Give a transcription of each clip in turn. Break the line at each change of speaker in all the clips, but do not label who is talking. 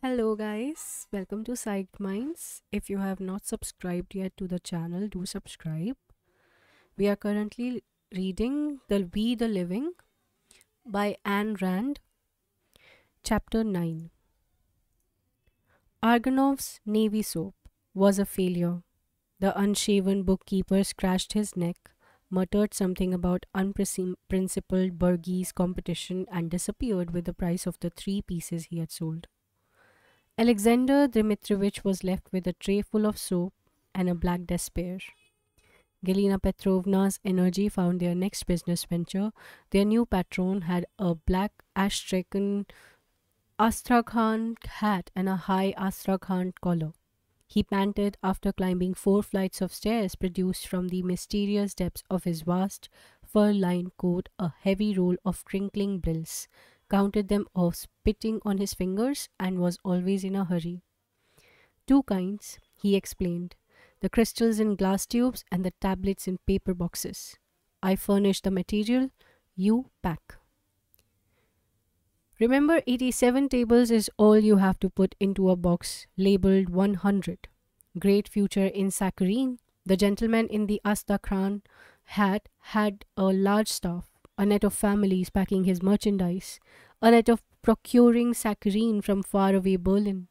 Hello, guys. Welcome to Psyched Minds. If you have not subscribed yet to the channel, do subscribe. We are currently reading The We the Living by Anne Rand, Chapter 9. Argonov's Navy soap was a failure. The unshaven bookkeeper scratched his neck, muttered something about unprincipled Burgese competition, and disappeared with the price of the three pieces he had sold. Alexander Dmitrievich was left with a tray full of soap and a black despair. Galina Petrovna's energy found their next business venture. Their new patron had a black Astrakhan hat and a high Astrakhan collar. He panted after climbing 4 flights of stairs produced from the mysterious depths of his vast, fur lined coat a heavy roll of crinkling bills, counted them off, spitting on his fingers, and was always in a hurry. Two kinds, he explained, the crystals in glass tubes and the tablets in paper boxes. I furnish the material, you pack. Remember, 87 tables is all you have to put into a box labeled 100. Great future in saccharine. The gentleman in the Astrakhan hat had a large staff, a net of families packing his merchandise, a net of procuring saccharine from faraway Berlin.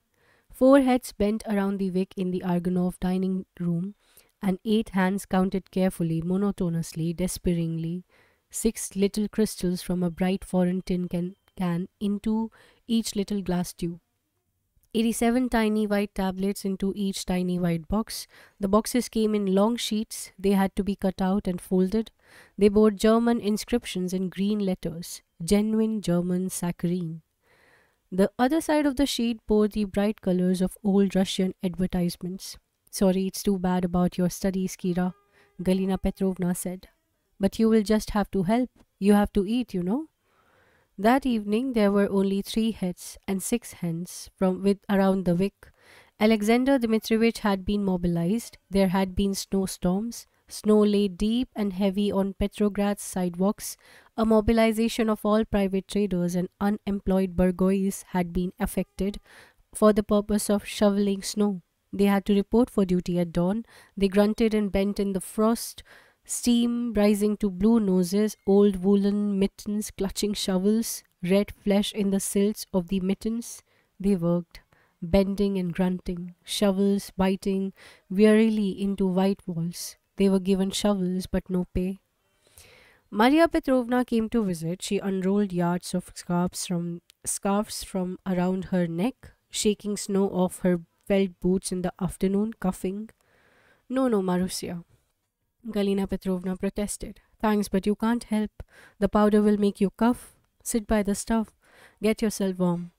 Four heads bent around the wick in the Argonov dining room, and 8 hands counted carefully, monotonously, despairingly, 6 little crystals from a bright foreign tin can into each little glass tube. 87 tiny white tablets into each tiny white box. The boxes came in long sheets. They had to be cut out and folded. They bore German inscriptions in green letters, genuine German saccharine. The other side of the sheet bore the bright colors of old Russian advertisements. Sorry, it's too bad about your studies, Kira, Galina Petrovna said. But you will just have to help. You have to eat, you know. That evening there were only 3 heads and 6 hens from with around the wick. Alexander Dmitrievich had been mobilized. There had been snowstorms. Snow lay deep and heavy on Petrograd's sidewalks. A mobilization of all private traders and unemployed bourgeois had been effected for the purpose of shoveling snow. They had to report for duty at dawn. They grunted and bent in the frost, steam rising to blue noses, old woolen mittens clutching shovels, red flesh in the silts of the mittens. They worked, bending and grunting, shovels biting wearily into white walls. They were given shovels but no pay. Maria Petrovna came to visit. She unrolled yards of scarves from around her neck, shaking snow off her felt boots in the afternoon, coughing. No, no, Marussia, Galina Petrovna protested. Thanks, but you can't help. The powder will make you cough. Sit by the stove. Get yourself warm.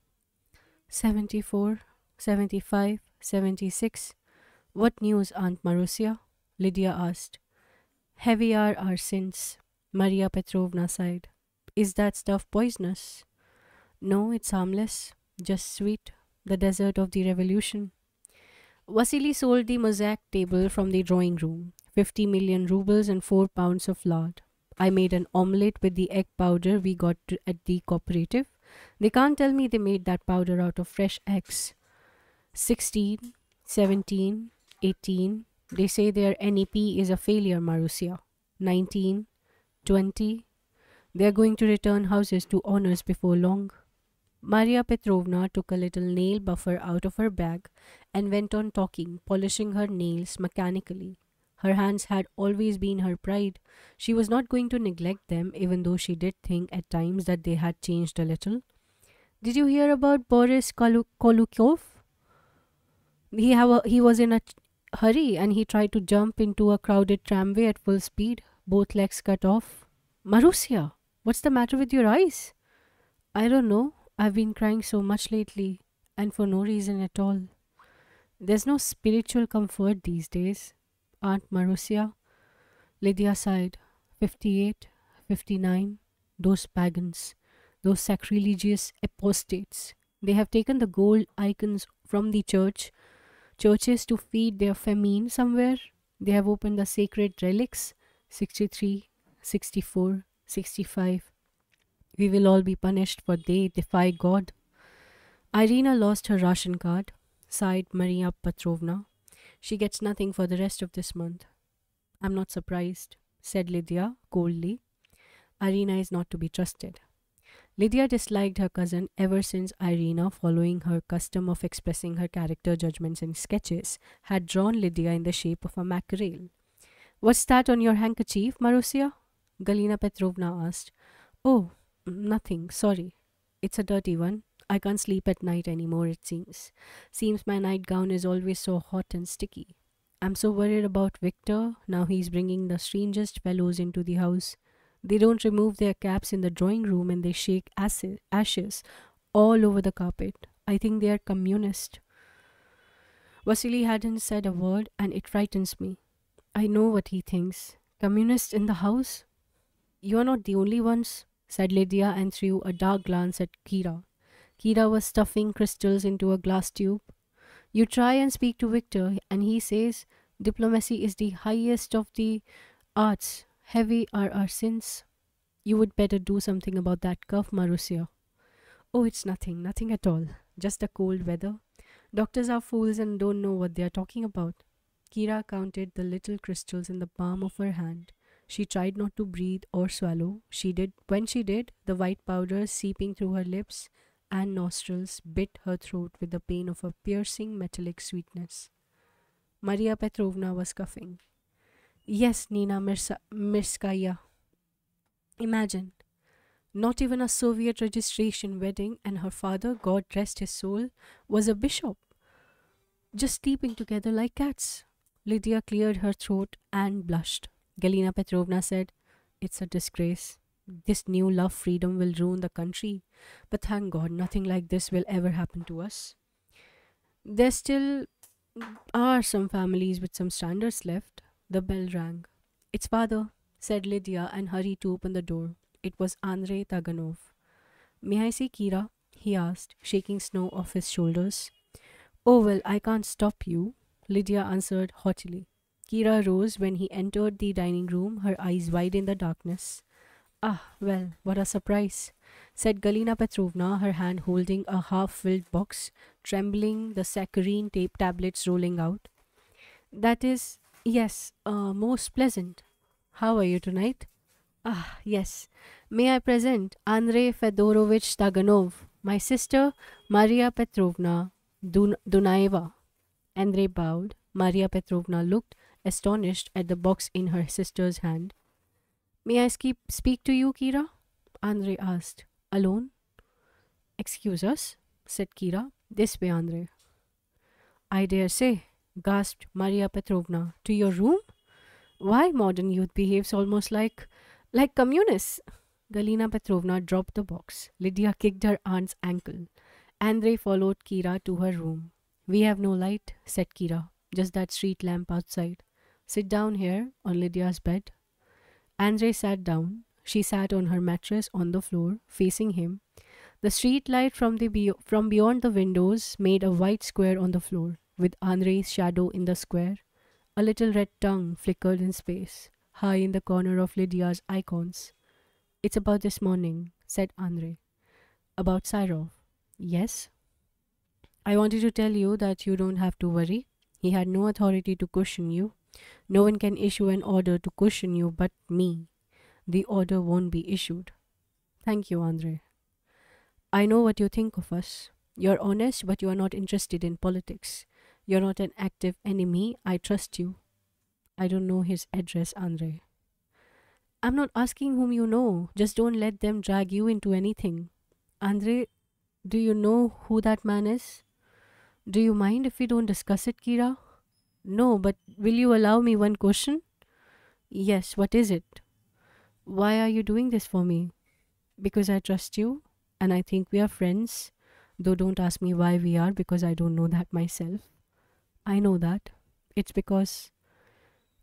74, 75, 76. What news, Aunt Marussia? Lydia asked. Heavy are our sins, Maria Petrovna sighed. Is that stuff poisonous? No, it's harmless. Just sweet. The dessert of the revolution. Vasily sold the mosaic table from the drawing room. 50 million rubles and 4 pounds of lard. I made an omelette with the egg powder we got at the cooperative. They can't tell me they made that powder out of fresh eggs. 16, 17, 18. They say their NEP is a failure, Marussia. 19, 20. They're going to return houses to owners before long. Maria Petrovna took a little nail buffer out of her bag and went on talking, polishing her nails mechanically. Her hands had always been her pride. She was not going to neglect them, even though she did think at times that they had changed a little. Did you hear about Boris Kolukyov? He was in a hurry and he tried to jump into a crowded tramway at full speed, both legs cut off. Marussia, what's the matter with your eyes? I don't know. I've been crying so much lately, and for no reason at all. There's no spiritual comfort these days. Aunt Marussia, Lydia sighed. 58, 59. Those pagans, those sacrilegious apostates. They have taken the gold icons from the churches to feed their famine somewhere. They have opened the sacred relics. 63, 64, 65. We will all be punished, for they defy God. Irina lost her ration card, sighed Maria Petrovna. She gets nothing for the rest of this month. I'm not surprised, said Lydia coldly. Irina is not to be trusted. Lydia disliked her cousin ever since Irina, following her custom of expressing her character judgments in sketches, had drawn Lydia in the shape of a mackerel. What's that on your handkerchief, Marusia? Galina Petrovna asked. Oh, nothing, sorry. It's a dirty one. I can't sleep at night anymore, it seems. Seems my nightgown is always so hot and sticky. I'm so worried about Victor. Now he's bringing the strangest fellows into the house. They don't remove their caps in the drawing room and they shake ashes all over the carpet. I think they are communist. Vasily hadn't said a word and it frightens me. I know what he thinks. Communist in the house? You are not the only ones, said Lydia and threw a dark glance at Kira. Kira was stuffing crystals into a glass tube. You try and speak to Victor, and he says diplomacy is the highest of the arts. Heavy are our sins. You would better do something about that cough, Marussia. Oh, it's nothing, nothing at all. Just a cold weather. Doctors are fools and don't know what they are talking about. Kira counted the little crystals in the palm of her hand. She tried not to breathe or swallow. She did. When she did, the white powder seeping through her lips and nostrils bit her throat with the pain of a piercing metallic sweetness. Maria Petrovna was coughing. Yes, Nina Mirskaya. Imagine, not even a Soviet registration wedding, and her father, God rest his soul, was a bishop. Just sleeping together like cats. Lydia cleared her throat and blushed. Galina Petrovna said, It's a disgrace. This new love freedom will ruin the country. But thank God, nothing like this will ever happen to us. There still are some families with some standards left. The bell rang. It's father, said Lydia and hurried to open the door. It was Andrei Taganov. May I see Kira? He asked, shaking snow off his shoulders. Oh, well, I can't stop you, Lydia answered haughtily. Kira rose when he entered the dining room, her eyes wide in the darkness. Ah, well, what a surprise, said Galina Petrovna, her hand holding a half-filled box, trembling, the saccharine tape tablets rolling out. That is, yes, most pleasant. How are you tonight? Ah, yes. May I present Andrei Fedorovich Taganov, my sister Maria Petrovna Dunaeva. Andrei bowed. Maria Petrovna looked astonished at the box in her sister's hand. May I speak to you, Kira? Andrei asked. Alone? Excuse us, said Kira. This way, Andrei. I dare say, gasped Maria Petrovna. To your room? Why modern youth behaves almost like communists? Galina Petrovna dropped the box. Lydia kicked her aunt's ankle. Andrei followed Kira to her room. We have no light, said Kira. Just that street lamp outside. Sit down here on Lydia's bed. Andrei sat down. She sat on her mattress on the floor, facing him. The street light from beyond the windows made a white square on the floor, with Andrei's shadow in the square. A little red tongue flickered in space, high in the corner of Lydia's icons. It's about this morning, said Andrei. About Cyrov. Yes? I wanted to tell you that you don't have to worry. He had no authority to question you. No one can issue an order to question you but me. The order won't be issued. Thank you, Andrei. I know what you think of us. You're honest, but you are not interested in politics. You're not an active enemy. I trust you. I don't know his address, Andrei. I'm not asking whom you know. Just don't let them drag you into anything. Andrei, do you know who that man is? Do you mind if we don't discuss it, Kira? No, but will you allow me one question? Yes, what is it? Why are you doing this for me? Because I trust you and I think we are friends. Though don't ask me why we are because I don't know that myself. I know that. It's because,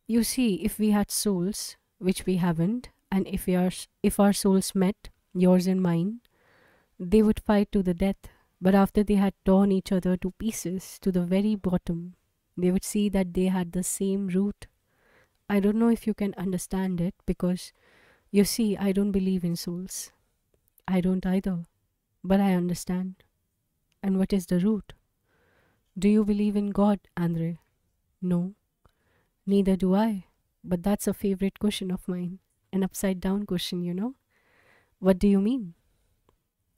you see, if we had souls, which we haven't, and if our souls met, yours and mine, they would fight to the death. But after they had torn each other to pieces, to the very bottom, they would see that they had the same root. I don't know if you can understand it because, you see, I don't believe in souls. I don't either. But I understand. And what is the root? Do you believe in God, Andre? No, neither do I. But that's a favorite question of mine. An upside down question. What do you mean?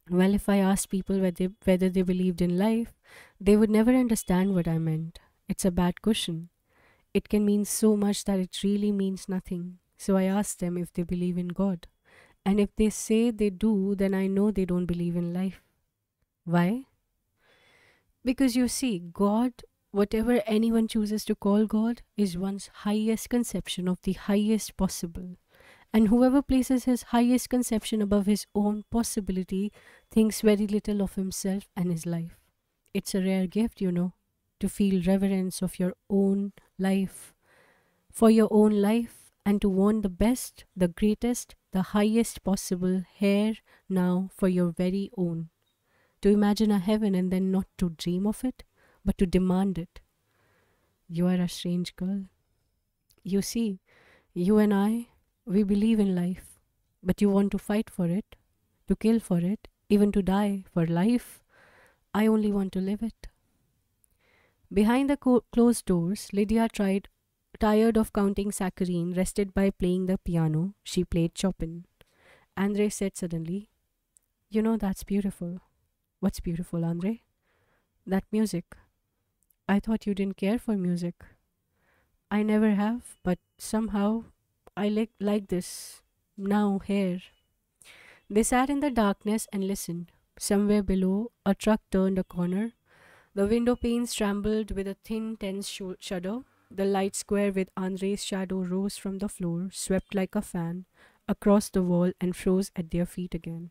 Well, if I asked people whether they believed in life, they would never understand what I meant. It's a bad question. It can mean so much that it really means nothing. So I asked them if they believe in God. And if they say they do, then I know they don't believe in life. Why? Because you see, God, whatever anyone chooses to call God, is one's highest conception of the highest possible. And whoever places his highest conception above his own possibility thinks very little of himself and his life. It's a rare gift, to feel reverence of your own life, for your own life, and to want the best, the greatest, the highest possible here, now, for your very own. To imagine a heaven and then not to dream of it, but to demand it. You are a strange girl. You see, you and I, we believe in life, but you want to fight for it, to kill for it, even to die for life. I only want to live it. Behind the closed doors, Lydia tired of counting saccharine, rested by playing the piano. She played Chopin. Andre said suddenly, "You know, that's beautiful." "What's beautiful, Andre?" "That music." "I thought you didn't care for music." "I never have, but somehow I like this. Now, here." They sat in the darkness and listened. Somewhere below, a truck turned a corner. The window panes trembled with a thin, tense shudder. The light square with Andre's shadow rose from the floor, swept like a fan across the wall, and froze at their feet again.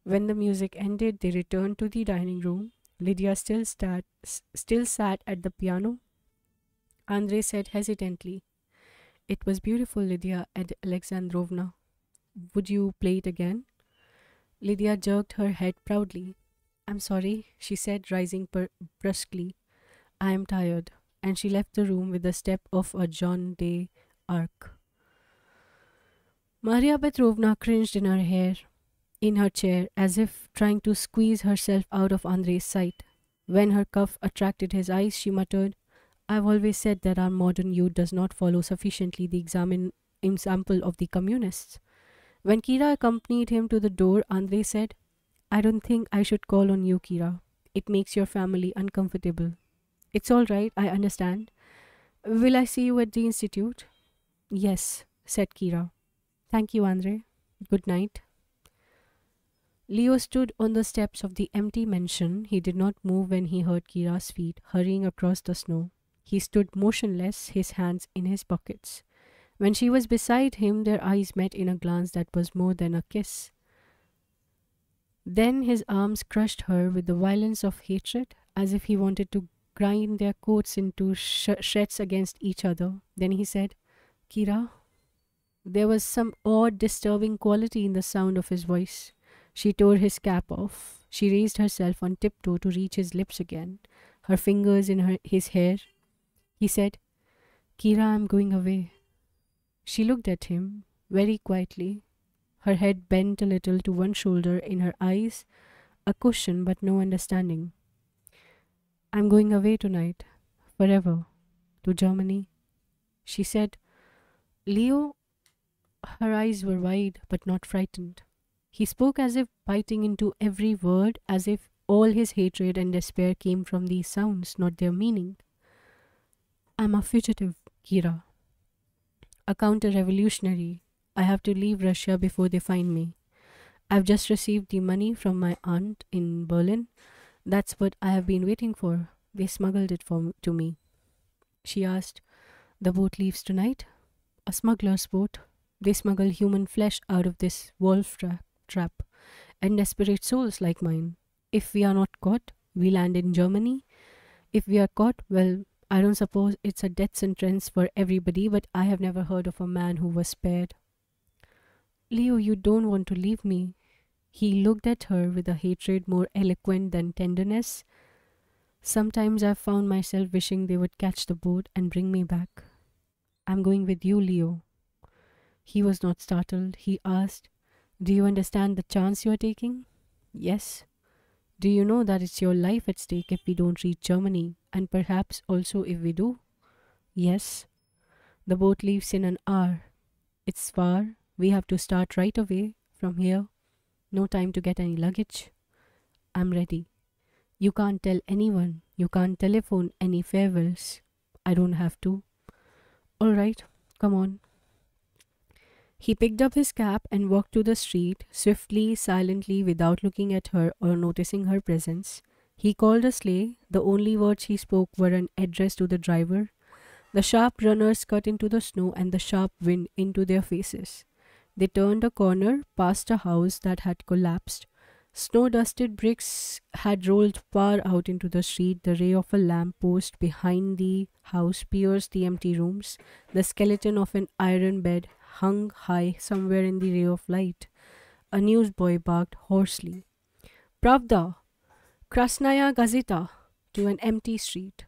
When the music ended, they returned to the dining room. Lydia still sat at the piano. Andre said hesitantly, "It was beautiful, Lydia and Alexandrovna. Would you play it again?" Lydia jerked her head proudly. "I'm sorry," she said, rising brusquely. "I am tired." And she left the room with the step of a John d'Arc. Maria Petrovna cringed in her chair, as if trying to squeeze herself out of Andrei's sight. When her cough attracted his eyes, she muttered, "I've always said that our modern youth does not follow sufficiently the example of the communists." When Kira accompanied him to the door, Andrei said, "I don't think I should call on you, Kira. It makes your family uncomfortable." "It's all right, I understand. Will I see you at the institute?" "Yes," said Kira. "Thank you, Andrei. Good night." Leo stood on the steps of the empty mansion. He did not move when he heard Kira's feet hurrying across the snow. He stood motionless, his hands in his pockets. When she was beside him, their eyes met in a glance that was more than a kiss. Then his arms crushed her with the violence of hatred, as if he wanted to grind their coats into shreds against each other. Then he said, "Kira." There was some odd, disturbing quality in the sound of his voice. She tore his cap off. She raised herself on tiptoe to reach his lips again, her fingers in his hair. He said, "Kira, I'm going away." She looked at him very quietly, her head bent a little to one shoulder, in her eyes a question but no understanding. "I'm going away tonight, forever, to Germany," she said. Leo, her eyes were wide but not frightened. He spoke as if biting into every word, as if all his hatred and despair came from these sounds, not their meaning. "I'm a fugitive, Kira. A counter-revolutionary. I have to leave Russia before they find me. I've just received the money from my aunt in Berlin. That's what I have been waiting for. They smuggled it to me." She asked, "The boat leaves tonight?" "A smuggler's boat. They smuggle human flesh out of this wolf trap, and desperate souls like mine. If we are not caught, we land in Germany. If we are caught, well, I don't suppose it's a death sentence for everybody, but I have never heard of a man who was spared." "Leo, you don't want to leave me." He looked at her with a hatred more eloquent than tenderness. "Sometimes I've found myself wishing they would catch the boat and bring me back." "I'm going with you, Leo." He was not startled. He asked, "Do you understand the chance you are taking?" "Yes." Do you know that it's your life at stake if we don't reach Germany, and perhaps also if we do? Yes, the boat leaves in an hour. It's far. We have to start right away from here. No time to get any luggage. I'm ready. You can't tell anyone. You can't telephone any farewells. I don't have to. All right, come on. He picked up his cap and walked to the street, swiftly, silently, without looking at her or noticing her presence. He called a sleigh. The only words he spoke were an address to the driver. The sharp runners cut into the snow and the sharp wind into their faces. They turned a corner, past a house that had collapsed. Snow dusted bricks had rolled far out into the street. The ray of a lamp post behind the house pierced the empty rooms. The skeleton of an iron bed hung high somewhere in the ray of light. A newsboy barked hoarsely. Pravda! Krasnaya Gazeta! To an empty street.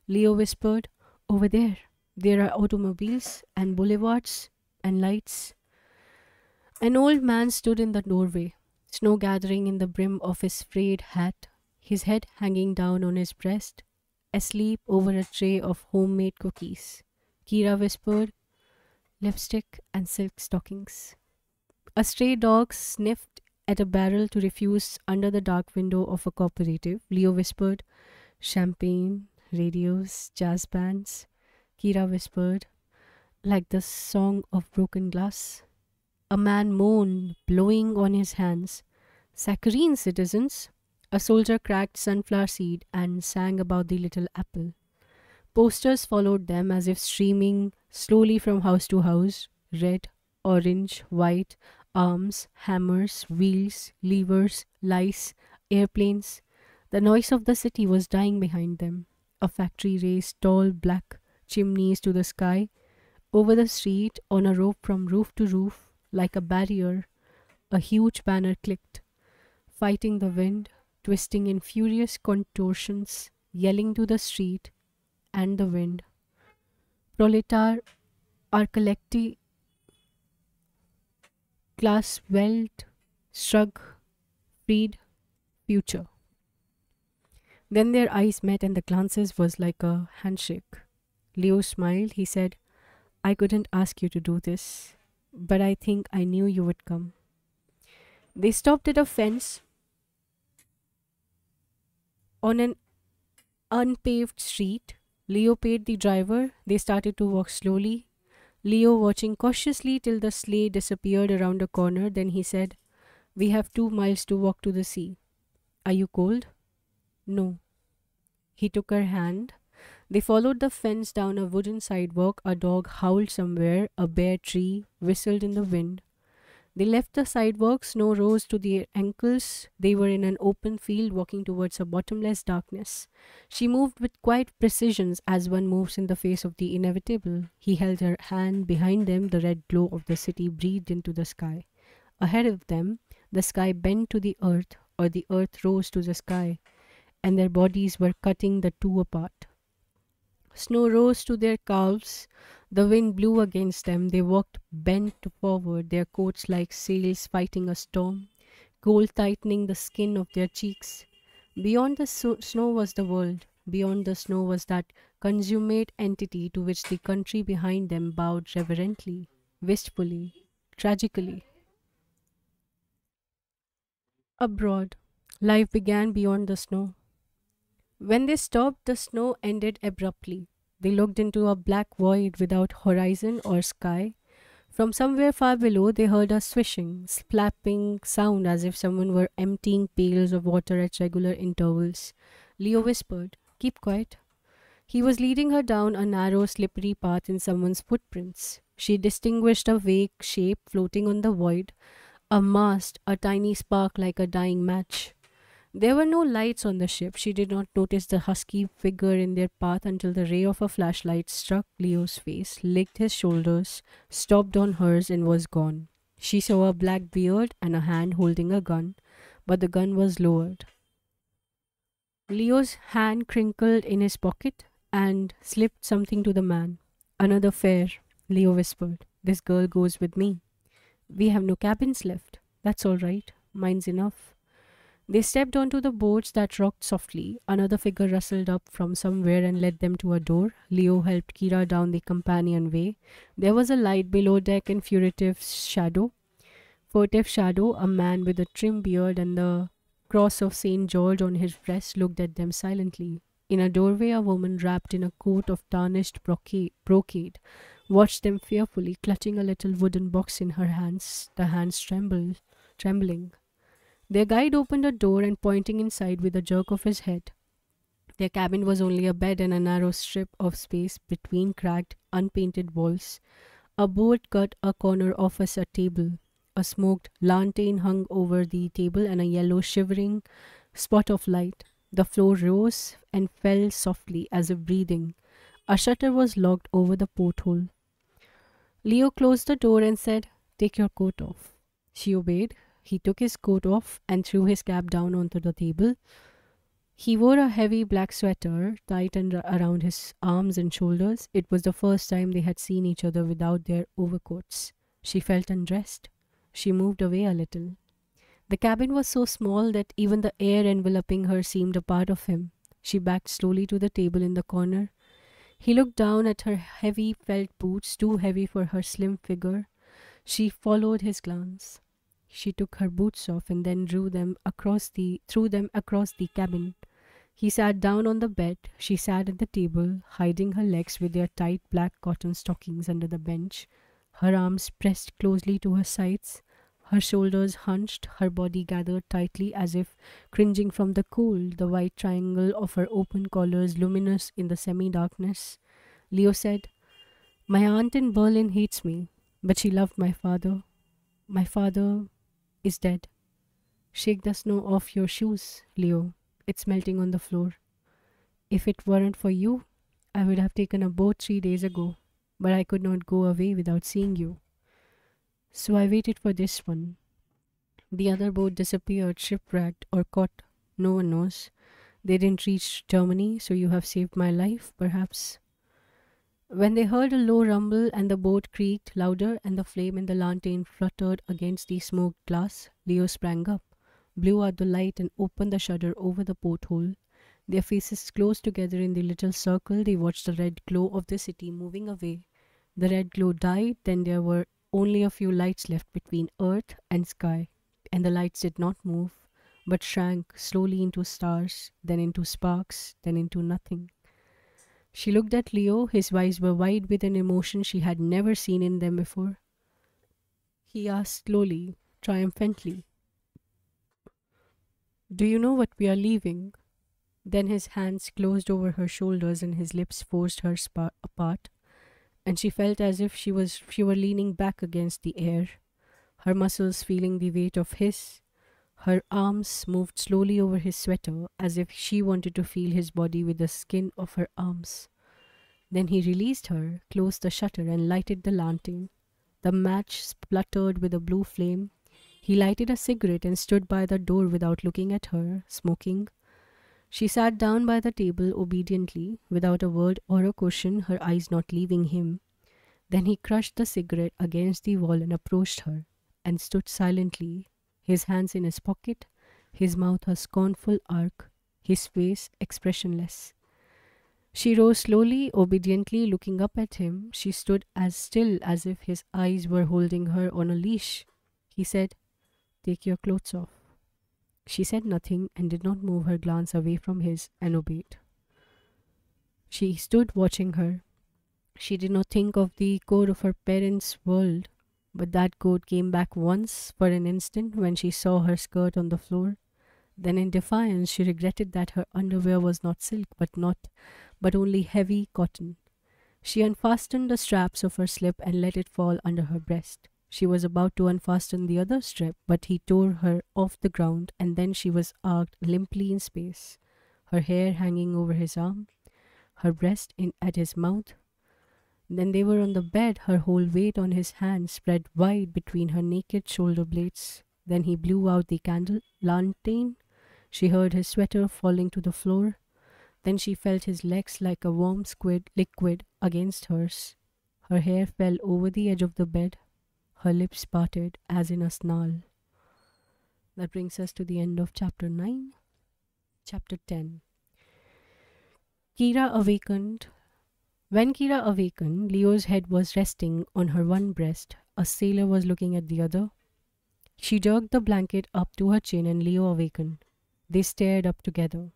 Leo whispered, over there. There are automobiles and boulevards and lights. An old man stood in the doorway, snow gathering in the brim of his frayed hat, his head hanging down on his breast, asleep over a tray of homemade cookies. Kira whispered, lipstick and silk stockings. A stray dog sniffed at a barrel to refuse under the dark window of a cooperative. Leo whispered, champagne, radios, jazz bands. Kira whispered, like the song of broken glass. A man moaned, blowing on his hands. Saccharine, citizens! A soldier cracked sunflower seed and sang about the little apple. Posters followed them as if streaming slowly from house to house, red, orange, white, arms, hammers, wheels, levers, lice, airplanes. The noise of the city was dying behind them. A factory raised tall black chimneys to the sky. Over the street, on a rope from roof to roof, like a barrier, a huge banner clicked, fighting the wind, twisting in furious contortions, yelling to the street and the wind. Proletar Arkalekti Class Welt Shrug Freed Future. Then their eyes met and the glances was like a handshake. Leo smiled. He said, I couldn't ask you to do this, but I think I knew you would come. They stopped at a fence on an unpaved street. Leo paid the driver. They started to walk slowly. Leo watching cautiously till the sleigh disappeared around a corner. Then he said, we have 2 miles to walk to the sea. Are you cold? No. He took her hand. They followed the fence down a wooden sidewalk. A dog howled somewhere. A bare tree whistled in the wind. They left the sidewalk. Snow rose to their ankles. They were in an open field walking towards a bottomless darkness. She moved with quiet precision as one moves in the face of the inevitable. He held her hand. Behind them, the red glow of the city breathed into the sky. Ahead of them, the sky bent to the earth, or the earth rose to the sky, and their bodies were cutting the two apart. Snow rose to their calves. The wind blew against them. They walked bent forward, their coats like sails fighting a storm, cold tightening the skin of their cheeks. Beyond the snow was the world. Beyond the snow was that consummate entity to which the country behind them bowed reverently, wistfully, tragically. Abroad, life began beyond the snow. When they stopped, the snow ended abruptly. They looked into a black void without horizon or sky. From somewhere far below, they heard a swishing, splapping sound as if someone were emptying pails of water at regular intervals. Leo whispered, keep quiet. He was leading her down a narrow, slippery path in someone's footprints. She distinguished a vague shape floating on the void, a mast, a tiny spark like a dying match. There were no lights on the ship. She did not notice the husky figure in their path until the ray of a flashlight struck Leo's face, licked his shoulders, stopped on hers, and was gone. She saw a black beard and a hand holding a gun, but the gun was lowered. Leo's hand crinkled in his pocket and slipped something to the man. Another fare, Leo whispered. This girl goes with me. We have no cabins left. That's all right. Mine's enough. They stepped onto the boards that rocked softly. Another figure rustled up from somewhere and led them to a door. Leo helped Kira down the companionway. There was a light below deck and furtive shadow, a man with a trim beard and the cross of St. George on his breast looked at them silently. In a doorway, a woman wrapped in a coat of tarnished brocade watched them fearfully, clutching a little wooden box in her hands, the hands trembling. Their guide opened a door and pointing inside with a jerk of his head. Their cabin was only a bed and a narrow strip of space between cracked, unpainted walls. A board cut a corner off a table. A smoked lantern hung over the table and a yellow shivering spot of light. The floor rose and fell softly as if breathing. A shutter was locked over the porthole. Leo closed the door and said, "Take your coat off." She obeyed. He took his coat off and threw his cap down onto the table. He wore a heavy black sweater tight around his arms and shoulders. It was the first time they had seen each other without their overcoats. She felt undressed. She moved away a little. The cabin was so small that even the air enveloping her seemed a part of him. She backed slowly to the table in the corner. He looked down at her heavy felt boots, too heavy for her slim figure. She followed his glance. She took her boots off and then threw them across the cabin. He sat down on the bed. She sat at the table, hiding her legs with their tight black cotton stockings under the bench, her arms pressed closely to her sides, her shoulders hunched, her body gathered tightly as if cringing from the cold, the white triangle of her open collars luminous in the semi-darkness. Leo said, "My aunt in Berlin hates me, but she loved my father. My father is dead. Shake the snow off your shoes, Leo. It's melting on the floor. If it weren't for you, I would have taken a boat 3 days ago, but I could not go away without seeing you. So I waited for this one. The other boat disappeared, shipwrecked, or caught. No one knows. They didn't reach Germany, so you have saved my life, perhaps." When they heard a low rumble and the boat creaked louder and the flame in the lantern fluttered against the smoked glass, Leo sprang up, blew out the light and opened the shutter over the porthole. Their faces close together in the little circle, they watched the red glow of the city moving away. The red glow died, then there were only a few lights left between earth and sky, and the lights did not move, but shrank slowly into stars, then into sparks, then into nothing. She looked at Leo. His eyes were wide with an emotion she had never seen in them before. He asked slowly, triumphantly, "Do you know what we are leaving?" Then his hands closed over her shoulders and his lips forced her apart, and she felt as if she were leaning back against the air, her muscles feeling the weight of his. Her arms moved slowly over his sweater as if she wanted to feel his body with the skin of her arms. Then he released her, closed the shutter, and lighted the lantern. The match spluttered with a blue flame. He lighted a cigarette and stood by the door without looking at her, smoking. She sat down by the table obediently, without a word or a question, her eyes not leaving him. Then he crushed the cigarette against the wall and approached her, and stood silently, his hands in his pocket, his mouth a scornful arc, his face expressionless. She rose slowly, obediently, looking up at him. She stood as still as if his eyes were holding her on a leash. He said, "Take your clothes off." She said nothing and did not move her glance away from his and obeyed. She stood watching her. She did not think of the code of her parents' world, but that code came back once for an instant when she saw her skirt on the floor. Then in defiance she regretted that her underwear was not silk but only heavy cotton. She unfastened the straps of her slip and let it fall under her breast. She was about to unfasten the other strap, but he tore her off the ground, and then she was arched limply in space, her hair hanging over his arm, her breast in at his mouth. Then they were on the bed, her whole weight on his hand spread wide between her naked shoulder blades. Then he blew out the candle lantern. She heard his sweater falling to the floor. Then she felt his legs like a warm squid liquid against hers. Her hair fell over the edge of the bed. Her lips parted as in a snarl. That brings us to the end of chapter 9. Chapter 10. Kira awakened. When Kira awakened, Leo's head was resting on her one breast. A sailor was looking at the other. She jerked the blanket up to her chin and Leo awakened. They stared up together.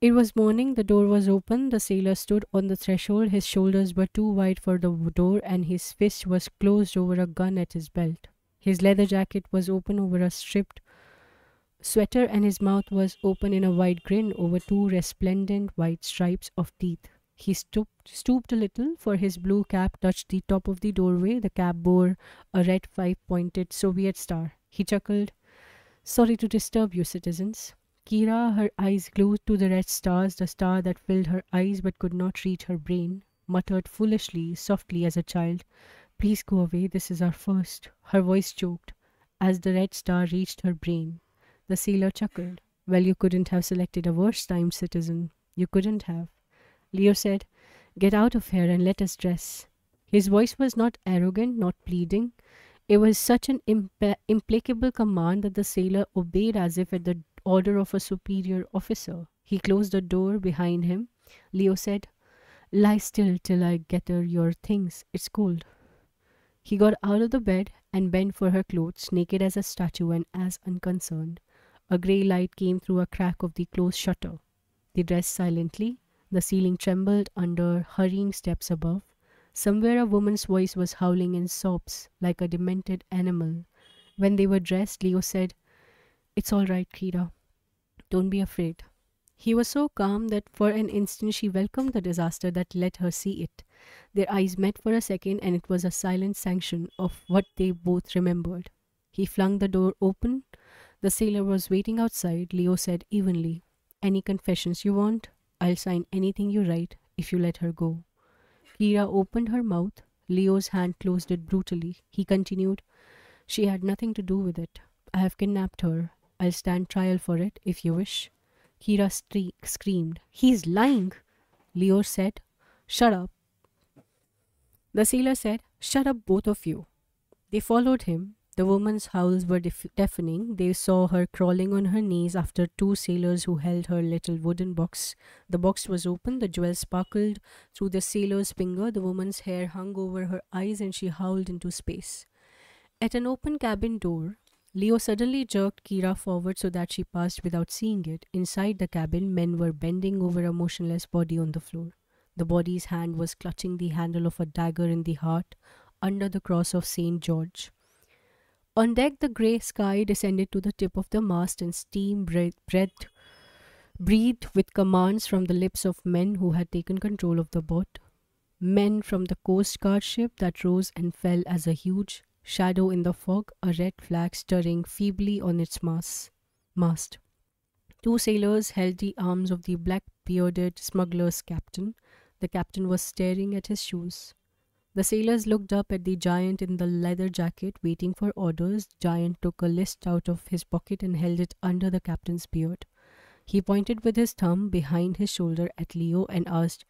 It was morning, the door was open, the sailor stood on the threshold, his shoulders were too wide for the door and his fist was closed over a gun at his belt. His leather jacket was open over a stripped sweater and his mouth was open in a wide grin over two resplendent white stripes of teeth. He stooped a little, for his blue cap touched the top of the doorway. The cap bore a red five-pointed Soviet star. He chuckled. Sorry to disturb you, citizens. Kira, her eyes glued to the red stars, the star that filled her eyes but could not reach her brain, muttered foolishly, softly as a child, Please go away, this is our first. Her voice choked as the red star reached her brain. The sailor chuckled. Well, you couldn't have selected a worse time, citizen. You couldn't have. Leo said, Get out of here and let us dress. His voice was not arrogant, not pleading. It was such an implacable command that the sailor obeyed as if at the order of a superior officer. He closed the door behind him. Leo said, Lie still till I gather your things. It's cold. He got out of the bed and bent for her clothes, naked as a statue and as unconcerned. A grey light came through a crack of the closed shutter. They dressed silently. The ceiling trembled under hurrying steps above. Somewhere a woman's voice was howling in sobs, like a demented animal. When they were dressed, Leo said, It's all right, Kira. Don't be afraid. He was so calm that for an instant she welcomed the disaster that let her see it. Their eyes met for a second and it was a silent sanction of what they both remembered. He flung the door open. The sailor was waiting outside. Leo said evenly, Any confessions you want? I'll sign anything you write if you let her go. Kira opened her mouth. Leo's hand closed it brutally. He continued, She had nothing to do with it. I have kidnapped her. I'll stand trial for it if you wish. Kira screamed. He's lying. Leo said, Shut up. The sailor said, Shut up, both of you. They followed him. The woman's howls were deafening. They saw her crawling on her knees after two sailors who held her little wooden box. The box was open. The jewels sparkled through the sailor's finger. The woman's hair hung over her eyes and she howled into space. At an open cabin door, Leo suddenly jerked Kira forward so that she passed without seeing it. Inside the cabin, men were bending over a motionless body on the floor. The body's hand was clutching the handle of a dagger in the heart under the cross of St. George. On deck, the grey sky descended to the tip of the mast and steam breathed with commands from the lips of men who had taken control of the boat. Men from the Coast Guard ship that rose and fell as a huge shadow in the fog, a red flag stirring feebly on its mast. Two sailors held the arms of the black-bearded smuggler's captain. The captain was staring at his shoes. The sailors looked up at the giant in the leather jacket, waiting for orders. The giant took a list out of his pocket and held it under the captain's beard. He pointed with his thumb behind his shoulder at Leo and asked,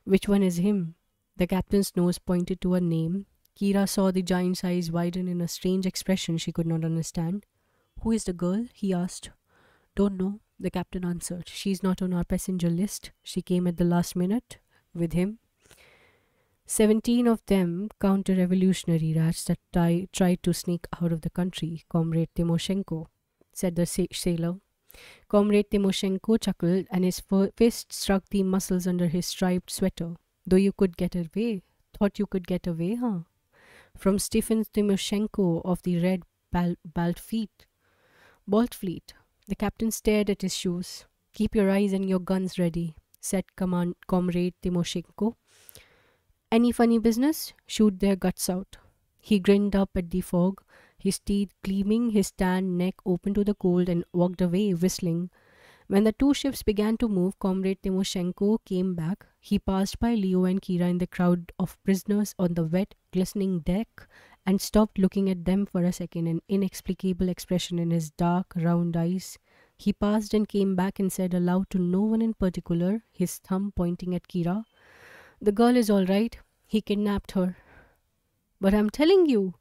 Which one is him? The captain's nose pointed to a name. Kira saw the giant's eyes widen in a strange expression she could not understand. Who is the girl? He asked. Don't know, the captain answered. She's not on our passenger list. She came at the last minute with him. 17 of them counter-revolutionary rats that tried to sneak out of the country, Comrade Timoshenko, said the sailor. Comrade Timoshenko chuckled and his fist struck the muscles under his striped sweater. Though you could get away. Thought you could get away, huh? From Stephen Timoshenko of the Red Balt Fleet. The captain stared at his shoes. Keep your eyes and your guns ready, said Comrade Timoshenko. Any funny business? Shoot their guts out. He grinned up at the fog, his teeth gleaming, his tanned neck open to the cold, and walked away, whistling. When the two ships began to move, Comrade Timoshenko came back. He passed by Leo and Kira in the crowd of prisoners on the wet, glistening deck and stopped looking at them for a second, an inexplicable expression in his dark, round eyes. He passed and came back and said aloud to no one in particular, his thumb pointing at Kira, The girl is all right. He kidnapped her. But I'm telling you,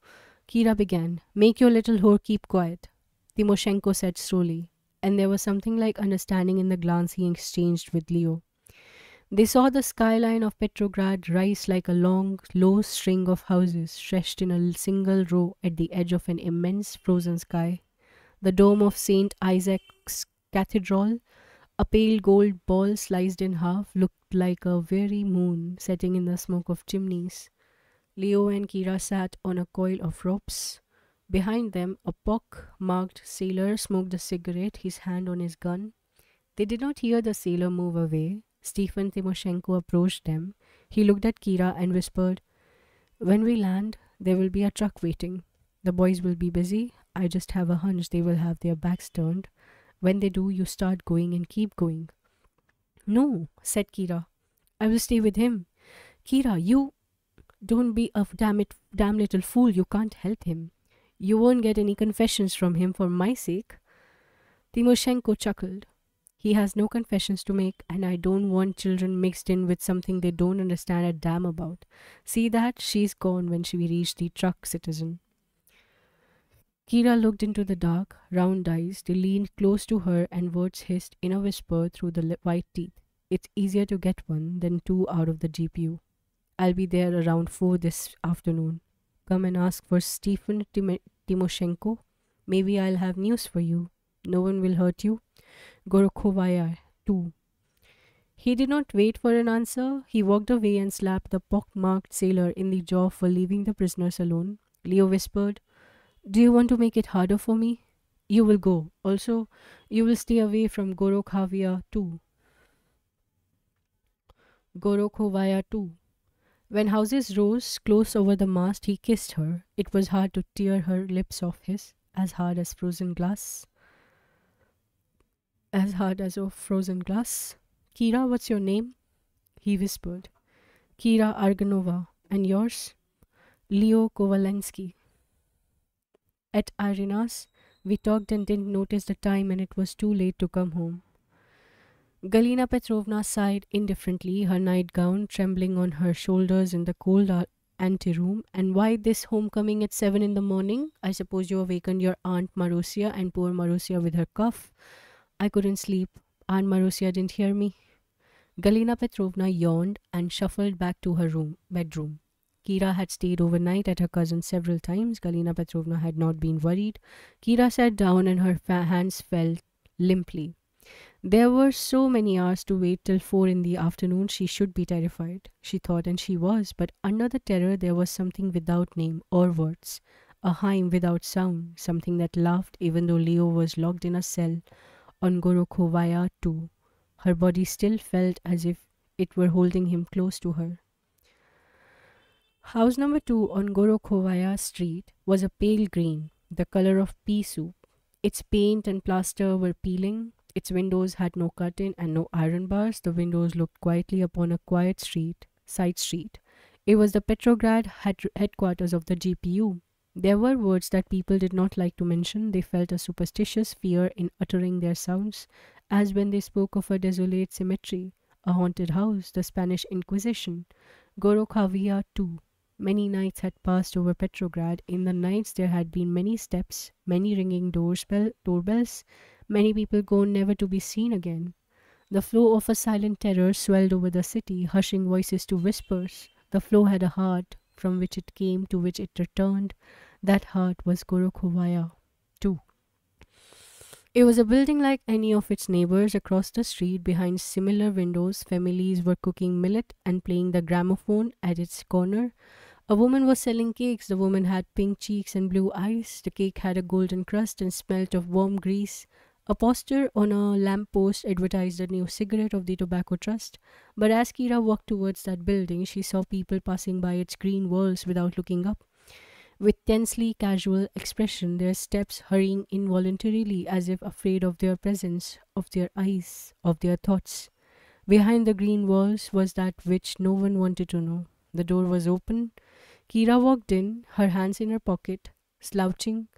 Kira began. Make your little whore keep quiet. Timoshenko said slowly, and there was something like understanding in the glance he exchanged with Leo. They saw the skyline of Petrograd rise like a long, low string of houses stretched in a single row at the edge of an immense frozen sky. The dome of St. Isaac's Cathedral, a pale gold ball sliced in half, looked like a weary moon setting in the smoke of chimneys. Leo and Kira sat on a coil of ropes. Behind them, a pock-marked sailor smoked a cigarette, his hand on his gun. They did not hear the sailor move away. Stephen Timoshenko approached them. He looked at Kira and whispered, "When we land, there will be a truck waiting. The boys will be busy. I just have a hunch they will have their backs turned. When they do, you start going and keep going." "No," said Kira. "I will stay with him." "Kira, you don't be a damn little fool. You can't help him. You won't get any confessions from him for my sake." Timoshenko chuckled. "He has no confessions to make, and I don't want children mixed in with something they don't understand a damn about. See that? She's gone when we reach the truck, citizen." Kira looked into the dark, round eyes. They leaned close to her, and words hissed in a whisper through the white teeth. "It's easier to get one than two out of the GPU. I'll be there around 4 this afternoon. Come and ask for Stephen Timoshenko. Maybe I'll have news for you. No one will hurt you. Gorokhovaya, too." He did not wait for an answer. He walked away and slapped the pock-marked sailor in the jaw for leaving the prisoners alone. Leo whispered, "Do you want to make it harder for me? You will go. Also, you will stay away from Gorokhavia too. Gorokhovaya too." When houses rose close over the mast, he kissed her. It was hard to tear her lips off his, as hard as frozen glass. As hard as a frozen glass. "Kira, what's your name?" he whispered. "Kira Arganova. And yours?" "Leo Kovalensky." At Irina's, we talked and didn't notice the time, and it was too late to come home. Galina Petrovna sighed indifferently, her nightgown trembling on her shoulders in the cold anteroom. "And why this homecoming at 7 in the morning? I suppose you awakened your Aunt Marusia and poor Marusia with her cough." "I couldn't sleep. Aunt Marusia didn't hear me." Galina Petrovna yawned and shuffled back to her bedroom. Kira had stayed overnight at her cousin's several times. Galina Petrovna had not been worried. Kira sat down and her hands fell limply. There were so many hours to wait till 4 in the afternoon. She should be terrified, she thought, and she was. But under the terror there was something without name or words. A hymn without sound. Something that laughed even though Leo was locked in a cell on Gorokhovaya too. Her body still felt as if it were holding him close to her. House number 2 on Gorokhovaya Street was a pale green, the color of pea soup. Its paint and plaster were peeling. Its windows had no curtain and no iron bars. The windows looked quietly upon a quiet side street. It was the Petrograd headquarters of the GPU. There were words that people did not like to mention. They felt a superstitious fear in uttering their sounds, as when they spoke of a desolate cemetery, a haunted house, the Spanish Inquisition, Gorokhavia too. Many nights had passed over Petrograd. In the nights there had been many steps, many ringing doorbells, many people gone never to be seen again. The flow of a silent terror swelled over the city, hushing voices to whispers. The flow had a heart, from which it came, to which it returned. That heart was Gorokhovaya too. It was a building like any of its neighbors. Across the street, behind similar windows, families were cooking millet and playing the gramophone at its corner. A woman was selling cakes. The woman had pink cheeks and blue eyes. The cake had a golden crust and smelt of warm grease. A poster on a lamp-post advertised the new cigarette of the Tobacco Trust. But as Kira walked towards that building, she saw people passing by its green walls without looking up. With tensely casual expression, their steps hurrying involuntarily as if afraid of their presence, of their eyes, of their thoughts. Behind the green walls was that which no one wanted to know. The door was open. Kira walked in, her hands in her pocket, slouching.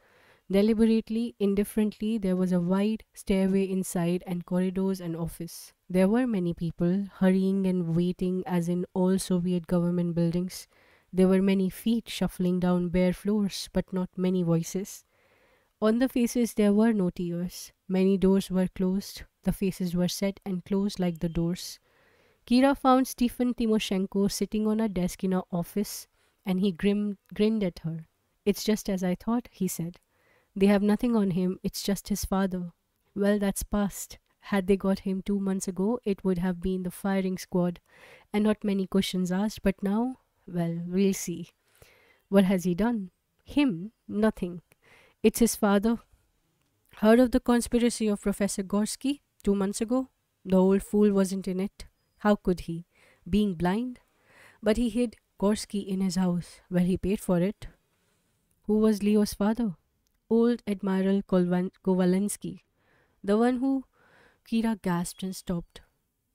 Deliberately, indifferently, there was a wide stairway inside and corridors and office. There were many people, hurrying and waiting as in all Soviet government buildings. There were many feet shuffling down bare floors, but not many voices. On the faces there were no tears. Many doors were closed. The faces were set and closed like the doors. Kira found Stephen Timoshenko sitting on a desk in her office, and he grinned at her. It's just as I thought, he said. They have nothing on him, it's just his father. Well, that's past. Had they got him 2 months ago, it would have been the firing squad, and not many questions asked, but now, well, we'll see. What has he done? Him? Nothing. It's his father. Heard of the conspiracy of Professor Gorsky 2 months ago? The old fool wasn't in it. How could he? Being blind? But he hid Gorsky in his house. Well, he paid for it. Who was Leo's father? Old Admiral Kovalensky. The one who... Kira gasped and stopped.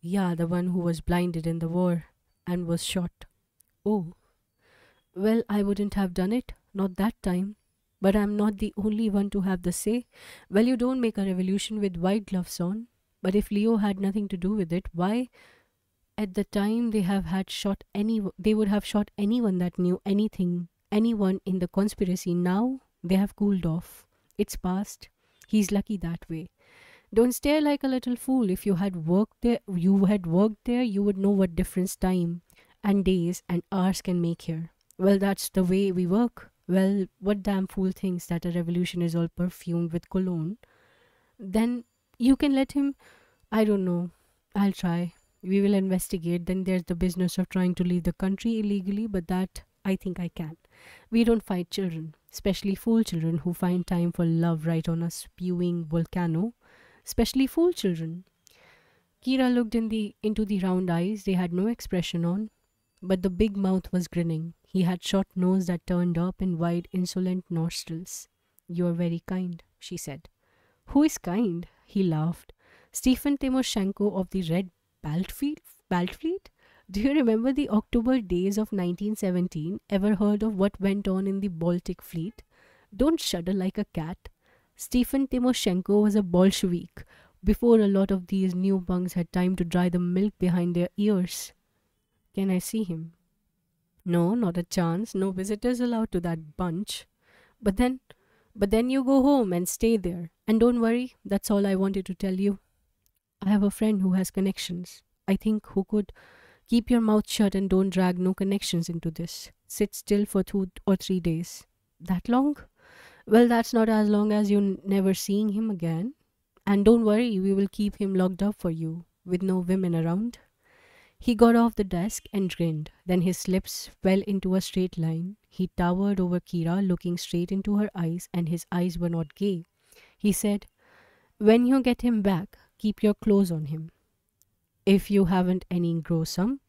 Yeah, the one who was blinded in the war and was shot. Oh, well, I wouldn't have done it. Not that time. But I'm not the only one to have the say. Well, you don't make a revolution with white gloves on. But if Leo had nothing to do with it, why, at the time they would have shot anyone that knew anything, anyone in the conspiracy. Now they have cooled off. It's past. He's lucky that way. Don't stare like a little fool. If you had worked there, you would know what difference time and days and hours can make here. Well, that's the way we work. Well, what damn fool thinks that a revolution is all perfumed with cologne? Then you can let him. I don't know. I'll try. We will investigate. Then there's the business of trying to leave the country illegally, but that I think I can. We don't fight children, especially fool children who find time for love right on a spewing volcano. Especially fool children. Kira looked into the round eyes. They had no expression on, but the big mouth was grinning. He had short nose that turned up and wide, insolent nostrils. You are very kind, she said. Who is kind? He laughed. Stephen Timoshenko of the Red Baltfleet? Do you remember the October days of 1917? Ever heard of what went on in the Baltic Fleet? Don't shudder like a cat. Stephen Timoshenko was a Bolshevik before a lot of these new punks had time to dry the milk behind their ears. Can I see him? No, not a chance. No visitors allowed to that bunch. But then you go home and stay there. And don't worry, that's all I wanted to tell you. I have a friend who has connections. I think who could keep your mouth shut and don't drag no connections into this. Sit still for 2 or 3 days. That long? Well, that's not as long as you never seeing him again. And don't worry, we will keep him locked up for you, with no women around. He got off the desk and grinned. Then his lips fell into a straight line. He towered over Kira, looking straight into her eyes, and his eyes were not gay. He said, when you get him back, keep your clothes on him. If you haven't any, grow some.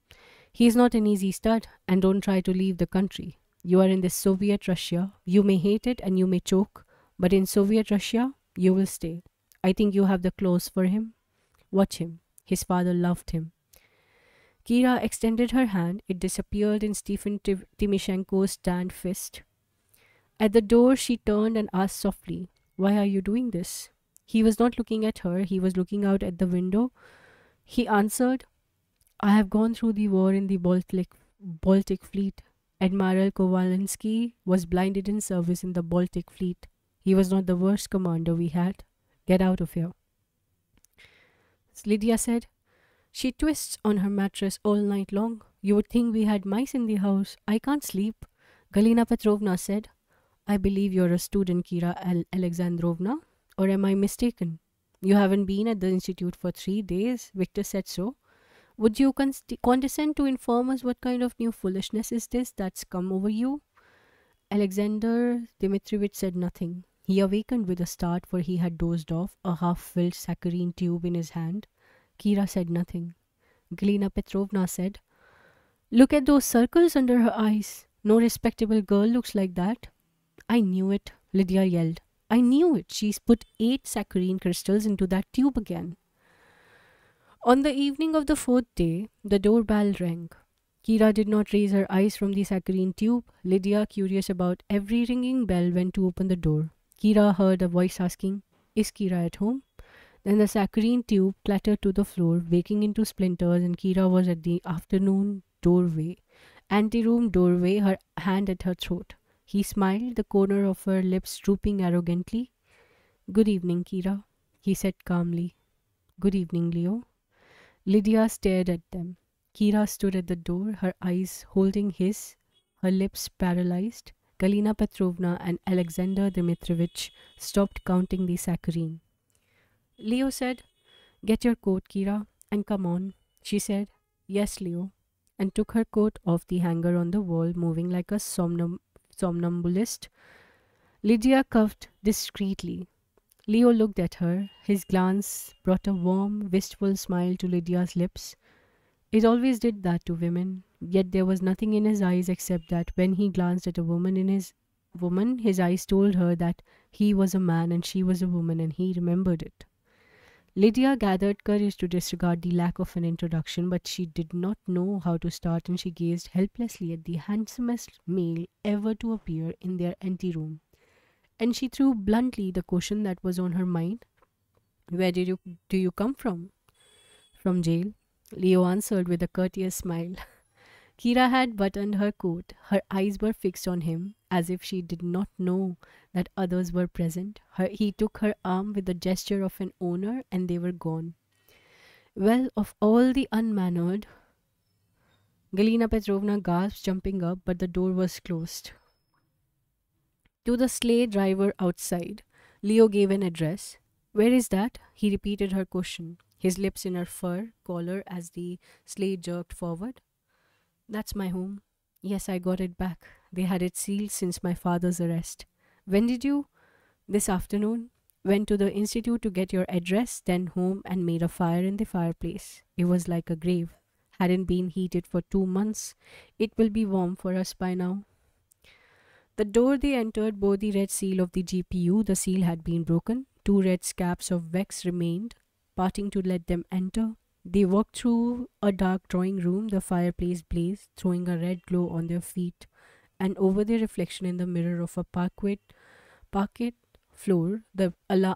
He's not an easy stud, and don't try to leave the country. You are in this Soviet Russia. You may hate it and you may choke, but in Soviet Russia, you will stay. I think you have the clothes for him. Watch him. His father loved him. Kira extended her hand. It disappeared in Stephen Timoshenko's tanned fist. At the door, she turned and asked softly, why are you doing this? He was not looking at her. He was looking out at the window. He answered, I have gone through the war in the Baltic Fleet. Admiral Kovalensky was blinded in service in the Baltic Fleet. He was not the worst commander we had. Get out of here. Lydia said, she twists on her mattress all night long. You would think we had mice in the house. I can't sleep. Galina Petrovna said, I believe you're a student, Kira Alexandrovna. Or am I mistaken? You haven't been at the institute for 3 days. Victor said so. Would you condescend to inform us what kind of new foolishness is this that's come over you? Alexander Dmitrievich said nothing. He awakened with a start, for he had dozed off, a half-filled saccharine tube in his hand. Kira said nothing. Galina Petrovna said, look at those circles under her eyes. No respectable girl looks like that. I knew it, Lydia yelled. I knew it. She's put 8 saccharine crystals into that tube again. On the evening of the 4th day, the doorbell rang. Kira did not raise her eyes from the saccharine tube. Lydia, curious about every ringing bell, went to open the door. Kira heard a voice asking, is Kira at home? Then the saccharine tube clattered to the floor, breaking into splinters, and Kira was at the anteroom doorway, her hand at her throat. He smiled, the corner of her lips drooping arrogantly. Good evening, Kira, he said calmly. Good evening, Leo. Lydia stared at them. Kira stood at the door, her eyes holding his, her lips paralyzed. Galina Petrovna and Alexander Dmitrovich stopped counting the saccharine. Leo said, Get your coat, Kira, and come on. She said, Yes, Leo, and took her coat off the hanger on the wall, moving like a somnambulist. Lydia coughed discreetly. Leo looked at her. His glance brought a warm, wistful smile to Lydia's lips. It always did that to women, yet there was nothing in his eyes except that when he glanced at a woman, his eyes told her that he was a man and she was a woman, and he remembered it. Lydia gathered courage to disregard the lack of an introduction, but she did not know how to start, and she gazed helplessly at the handsomest male ever to appear in their anteroom. And she threw bluntly the question that was on her mind. Where do you come from? From jail, Leo answered with a courteous smile. Kira had buttoned her coat. Her eyes were fixed on him, as if she did not know that others were present. He took her arm with the gesture of an owner, and they were gone. Well, of all the unmannered, Galina Petrovna gasped, jumping up, but the door was closed. To the sleigh driver outside, Leo gave an address. Where is that? He repeated her question, his lips in her fur collar as the sleigh jerked forward. That's my home. Yes, I got it back. They had it sealed since my father's arrest. When did you? This afternoon. Went to the institute to get your address, then home and made a fire in the fireplace. It was like a grave. Hadn't been heated for 2 months. It will be warm for us by now. The door they entered bore the red seal of the GPU. The seal had been broken. 2 red scabs of wax remained, parting to let them enter. They walked through a dark drawing room. The fireplace blazed, throwing a red glow on their feet, and over their reflection in the mirror of a parquet floor. The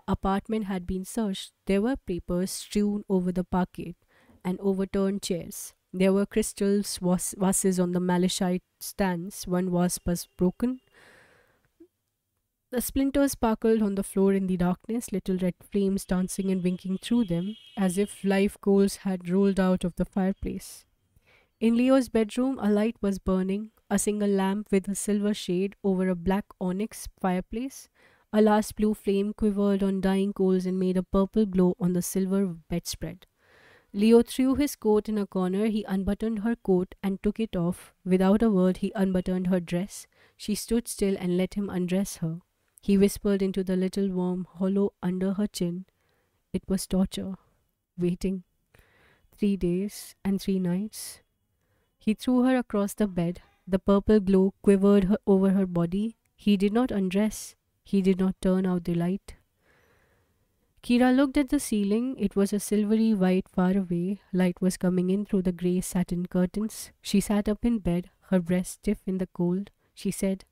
apartment had been searched. There were papers strewn over the parquet and overturned chairs. There were crystals vases on the malachite stands. One vase was broken. The splinters sparkled on the floor in the darkness, little red flames dancing and winking through them, as if live coals had rolled out of the fireplace. In Leo's bedroom, a light was burning, a single lamp with a silver shade over a black onyx fireplace. A last blue flame quivered on dying coals and made a purple glow on the silver bedspread. Leo threw his coat in a corner. He unbuttoned her coat and took it off. Without a word, he unbuttoned her dress. She stood still and let him undress her. He whispered into the little warm hollow under her chin. It was torture. Waiting. 3 days and 3 nights. He threw her across the bed. The purple glow quivered over her body. He did not undress. He did not turn out the light. Kira looked at the ceiling. It was a silvery white far away. Light was coming in through the grey satin curtains. She sat up in bed, her breast stiff in the cold. She said,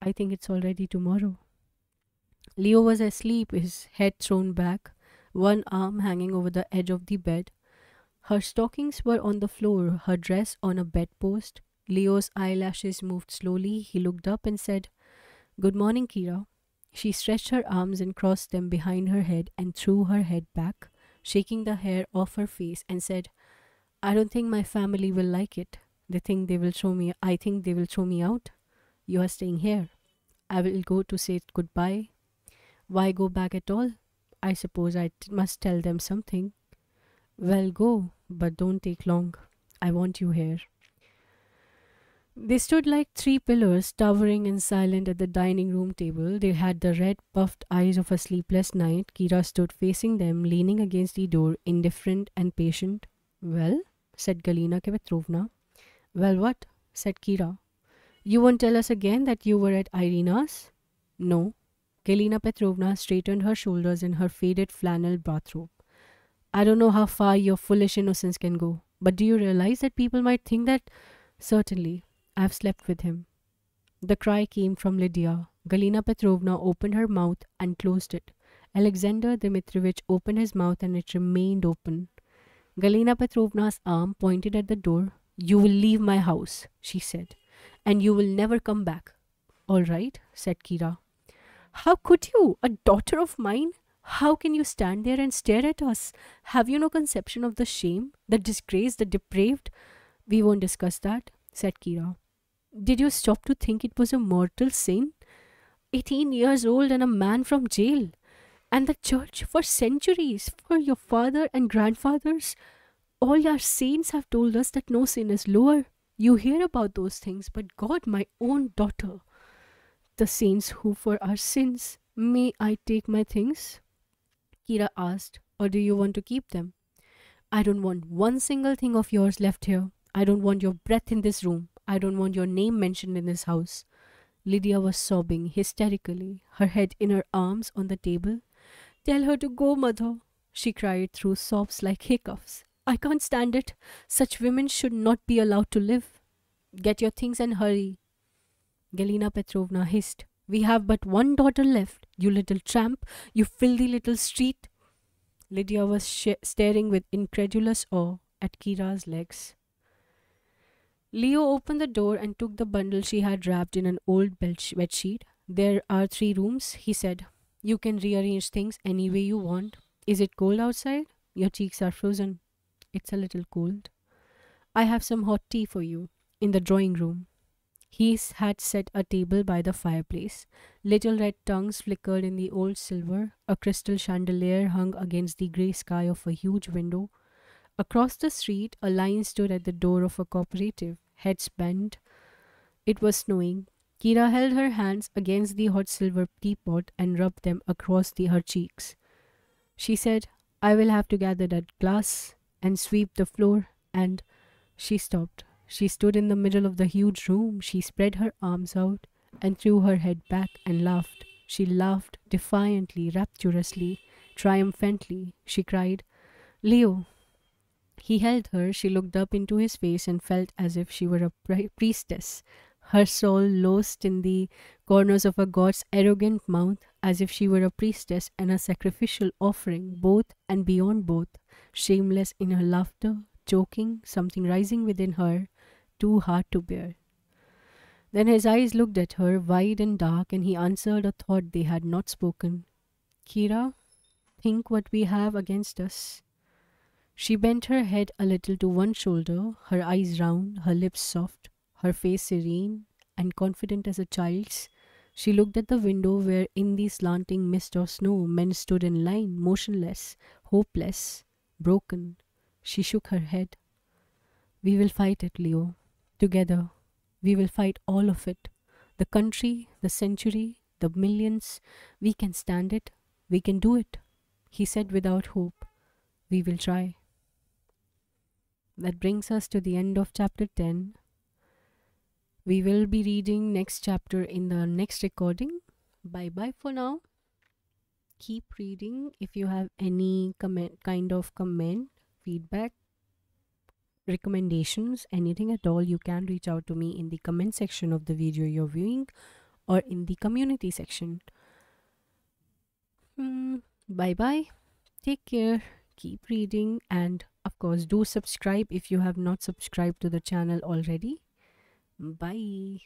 I think it's already tomorrow. Leo was asleep, his head thrown back, one arm hanging over the edge of the bed. Her stockings were on the floor, her dress on a bedpost. Leo's eyelashes moved slowly. He looked up and said, Good morning, Kira. She stretched her arms and crossed them behind her head and threw her head back, shaking the hair off her face, and said, I don't think my family will like it. I think they will throw me out. You are staying here. I will go to say goodbye. Why go back at all? I suppose I must tell them something. Well, go, but don't take long. I want you here. They stood like 3 pillars, towering and silent at the dining room table. They had the red, puffed eyes of a sleepless night. Kira stood facing them, leaning against the door, indifferent and patient. Well, said Galina Petrovna. Well, what? Said Kira. You won't tell us again that you were at Irina's? No. Galina Petrovna straightened her shoulders in her faded flannel bathrobe. I don't know how far your foolish innocence can go, but do you realize that people might think that? Certainly. I've slept with him. The cry came from Lydia. Galina Petrovna opened her mouth and closed it. Alexander Dmitrovich opened his mouth and it remained open. Galina Petrovna's arm pointed at the door. You will leave my house, she said, and you will never come back. All right, said Kira. How could you? A daughter of mine? How can you stand there and stare at us? Have you no conception of the shame, the disgrace, the depraved? We won't discuss that, said Kira. Did you stop to think it was a mortal sin? 18 years old and a man from jail. And the church for centuries, for your father and grandfathers. All our saints have told us that no sin is lower. You hear about those things, but God, my own daughter, the saints who for our sins, may I take my things? Kira asked, or do you want to keep them? I don't want one single thing of yours left here. I don't want your breath in this room. I don't want your name mentioned in this house. Lydia was sobbing hysterically, her head in her arms on the table. Tell her to go, mother, she cried through sobs like hiccoughs. I can't stand it. Such women should not be allowed to live. Get your things and hurry, Galina Petrovna hissed. We have but one daughter left, you little tramp, you filthy little street. Lydia was staring with incredulous awe at Kira's legs. Leo opened the door and took the bundle she had wrapped in an old bedsheet. There are 3 rooms, he said. You can rearrange things any way you want. Is it cold outside? Your cheeks are frozen. It's a little cold. I have some hot tea for you. In the drawing room. He had set a table by the fireplace. Little red tongues flickered in the old silver. A crystal chandelier hung against the grey sky of a huge window. Across the street, a line stood at the door of a cooperative, heads bent. It was snowing. Kira held her hands against the hot silver teapot and rubbed them across her cheeks. She said, I will have to gather that glass and sweep the floor, and she stopped. She stood in the middle of the huge room. She spread her arms out and threw her head back and laughed. She laughed defiantly, rapturously, triumphantly. She cried, Leo. He held her. She looked up into his face and felt as if she were a priestess, her soul lost in the corners of a god's arrogant mouth, as if she were a priestess and a sacrificial offering, both and beyond both, shameless in her laughter, choking, something rising within her, too hard to bear. Then his eyes looked at her, wide and dark, and he answered a thought they had not spoken. Kira, think what we have against us. She bent her head a little to one shoulder, her eyes round, her lips soft, her face serene and confident as a child's. She looked at the window where, in the slanting mist of snow, men stood in line, motionless, hopeless, broken. She shook her head. We will fight it, Leo. Together. We will fight all of it. The country, the century, the millions. We can stand it. We can do it. He said without hope. We will try. That brings us to the end of chapter 10. We will be reading next chapter in the next recording. Bye bye for now. Keep reading. If you have any kind of comment, feedback, recommendations, anything at all, you can reach out to me in the comment section of the video you're viewing or in the community section. Bye bye. Take care. Keep reading, and of course do subscribe if you have not subscribed to the channel already. Bye.